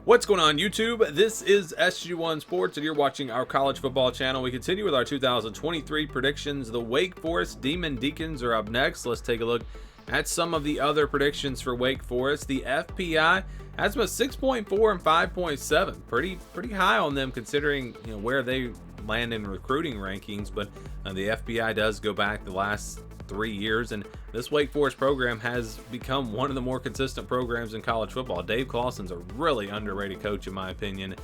What's going on, YouTube? This is SG1 Sports, and you're watching our college football channel. We continue with our 2023 predictions. The Wake Forest Demon Deacons are up next. Let's take a look at some of the other predictions for Wake Forest. The FPI has them at 6.4 and 5.7. Pretty high on them considering where they land in recruiting rankings. But the FPI does go back the last 3 years, and this Wake Forest program has become one of the more consistent programs in college football. Dave Clawson's a really underrated coach in my opinion.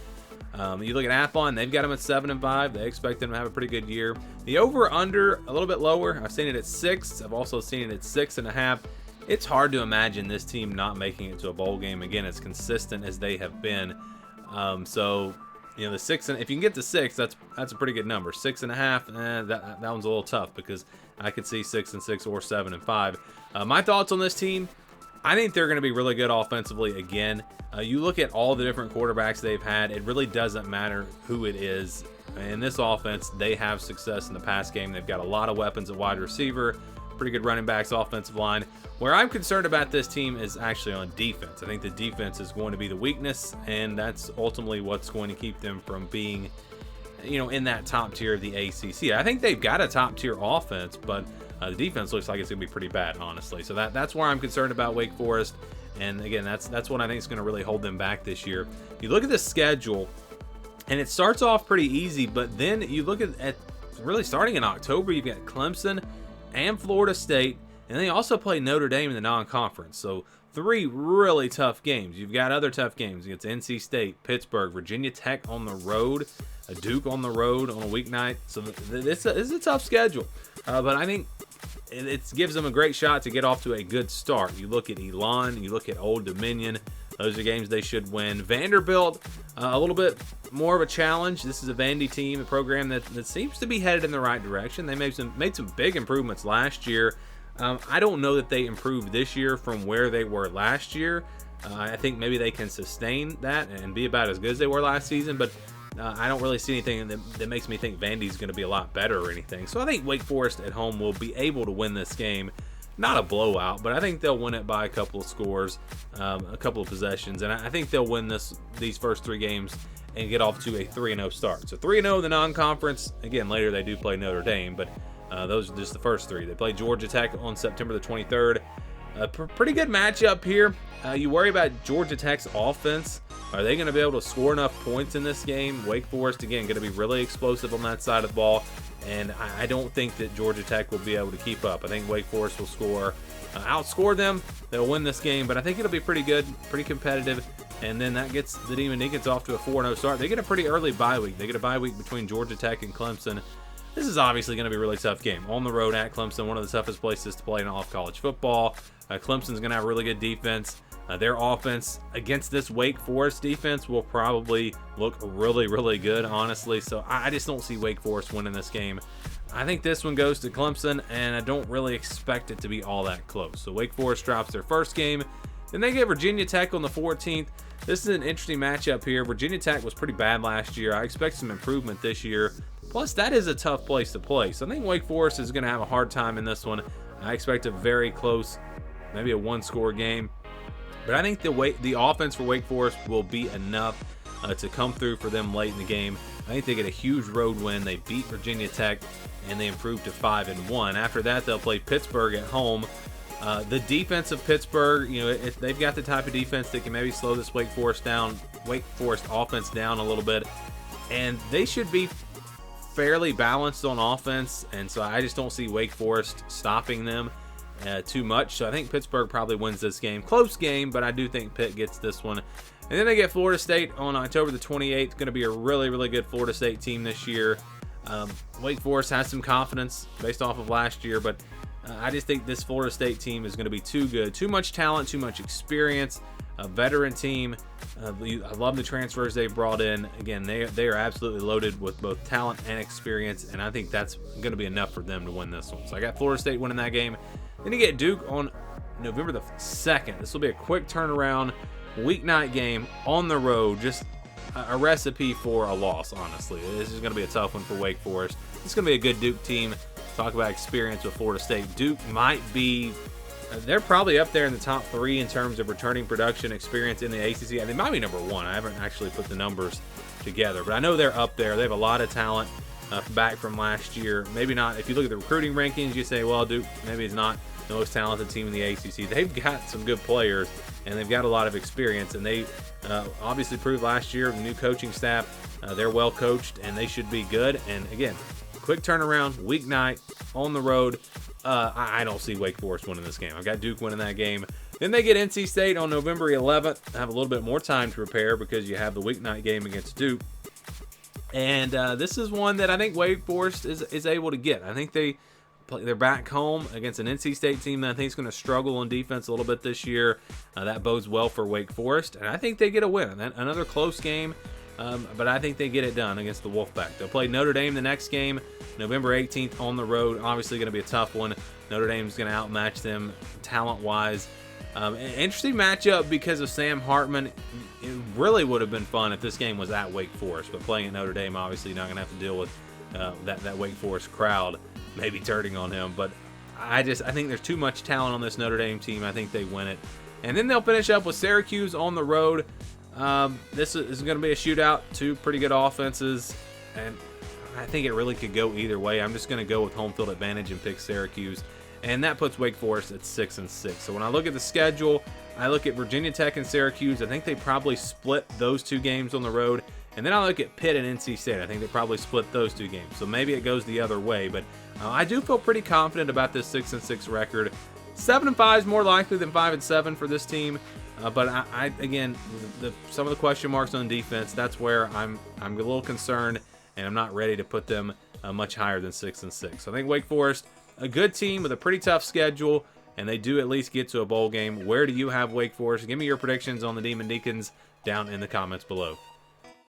You look at Athlon, they've got him at 7 and 5. They expect them to have a pretty good year. The over/under a little bit lower. I've seen it at 6. I've also seen it at 6.5. It's hard to imagine this team not making it to a bowl game again, as consistent as they have been. The 6, and if you can get to 6, that's a pretty good number. 6.5, that one's a little tough because I could see 6 and 6 or 7 and 5. My thoughts on this team: I think they're going to be really good offensively again. You look at all the different quarterbacks they've had; it really doesn't matter who it is. In this offense, they have success in the pass game. They've got a lot of weapons at wide receiver, pretty good running backs, offensive line. Where I'm concerned about this team is actually on defense. I think the defense is going to be the weakness, and that's ultimately what's going to keep them from being, in that top tier of the ACC. I think they've got a top tier offense, but the defense looks like it's going to be pretty bad, honestly. So that's where I'm concerned about Wake Forest. And again, that's what I think is going to really hold them back this year. You look at the schedule, and it starts off pretty easy, but then you look at really starting in October, you've got Clemson and Florida State. And they also play Notre Dame in the non-conference. So 3 really tough games. You've got other tough games against NC State, Pittsburgh, Virginia Tech on the road, Duke on the road on a weeknight. So this is a tough schedule. But I think it gives them a great shot to get off to a good start. You look at Elon, you look at Old Dominion. Those are games they should win. Vanderbilt, a little bit more of a challenge. This is a Vandy team, a program that seems to be headed in the right direction. They made some big improvements last year. I don't know that they improved this year from where they were last year. I think maybe they can sustain that and be about as good as they were last season, but I don't really see anything that makes me think Vandy's going to be a lot better or anything. So I think Wake Forest at home will be able to win this game. Not a blowout, but I think they'll win it by a couple of scores, a couple of possessions, and I think they'll win these first 3 games and get off to a 3-0 start. So 3-0 in the non-conference. Again, later they do play Notre Dame, but those are just the first 3. They play Georgia Tech on September the 23rd. Pretty good matchup here. You worry about Georgia Tech's offense. Are they going to be able to score enough points in this game? Wake Forest, again, going to be really explosive on that side of the ball, and I don't think that Georgia Tech will be able to keep up. I think Wake Forest will outscore them. They'll win this game, but I think it'll be pretty good, pretty competitive, and then that gets the Demon Deacons off to a 4-0 start. They get a pretty early bye week. They get a bye week between Georgia Tech and Clemson. This is obviously going to be a really tough game. On the road at Clemson, one of the toughest places to play in all of college football. Clemson's going to have a really good defense. Their offense against this Wake Forest defense will probably look really, really good, honestly. So I just don't see Wake Forest winning this game. I think this one goes to Clemson, and I don't really expect it to be all that close. So Wake Forest drops their first game. Then they get Virginia Tech on the 14th. This is an interesting matchup here. Virginia Tech was pretty bad last year. I expect some improvement this year. Plus, that is a tough place to play. So I think Wake Forest is going to have a hard time in this one. I expect a very close, maybe a 1-score game. But I think the offense for Wake Forest will be enough to come through for them late in the game. I think they get a huge road win. They beat Virginia Tech, and they improve to 5-1. After that, they'll play Pittsburgh at home. The defense of Pittsburgh, they've got the type of defense that can maybe slow this Wake Forest offense down a little bit. And they should be fairly balanced on offense, and so I just don't see Wake Forest stopping them too much. So I think Pittsburgh probably wins this game. Close game, but I do think Pitt gets this one. And then they get Florida State on October the 28th. Going to be a really, really good Florida State team this year. Wake Forest has some confidence based off of last year, but I just think this Florida State team is going to be too good. Too much talent, too much experience. A veteran team. I love the transfers they've brought in. Again, they are absolutely loaded with both talent and experience, and I think that's going to be enough for them to win this one. So I got Florida State winning that game. Then you get Duke on November the 2nd. This will be a quick turnaround weeknight game on the road. Just a recipe for a loss, honestly. This is going to be a tough one for Wake Forest. It's going to be a good Duke team. Talk about experience with Florida State. Duke might be They're probably up there in the top 3 in terms of returning production experience in the ACC. And they might be number 1. I haven't actually put the numbers together, but I know they're up there. They have a lot of talent back from last year. Maybe not. If you look at the recruiting rankings, you say, well, Duke maybe is not the most talented team in the ACC. They've got some good players, and they've got a lot of experience. And they obviously proved last year, the new coaching staff, they're well coached, and they should be good. And again, quick turnaround, weeknight, on the road. I don't see Wake Forest winning this game. I've got Duke winning that game. Then they get NC State on November 11th. Have a little bit more time to prepare because you have the weeknight game against Duke. And this is one that I think Wake Forest is able to get. I think they're back home against an NC State team that I think is going to struggle on defense a little bit this year. That bodes well for Wake Forest. And I think they get a win. Another close game. But I think they get it done against the Wolfpack. They'll play Notre Dame the next game, November 18th on the road. Obviously going to be a tough one. Notre Dame's going to outmatch them talent-wise. Interesting matchup because of Sam Hartman. It really would have been fun if this game was at Wake Forest. But playing at Notre Dame, obviously you're not going to have to deal with that Wake Forest crowd maybe turning on him. But I think there's too much talent on this Notre Dame team. I think they win it. And then they'll finish up with Syracuse on the road. This is going to be a shootout. 2 pretty good offenses, and I think it really could go either way. I'm just going to go with home field advantage and pick Syracuse, and that puts Wake Forest at 6-6. So when I look at the schedule, I look at Virginia Tech and Syracuse. I think they probably split those 2 games on the road, and then I look at Pitt and NC State. I think they probably split those 2 games. So maybe it goes the other way, but I do feel pretty confident about this 6-6 record. 7-5 is more likely than 5-7 for this team. But again, some of the question marks on defense, that's where I'm a little concerned, and I'm not ready to put them much higher than 6-6. So I think Wake Forest, a good team with a pretty tough schedule, and they do at least get to a bowl game. Where do you have Wake Forest? Give me your predictions on the Demon Deacons down in the comments below.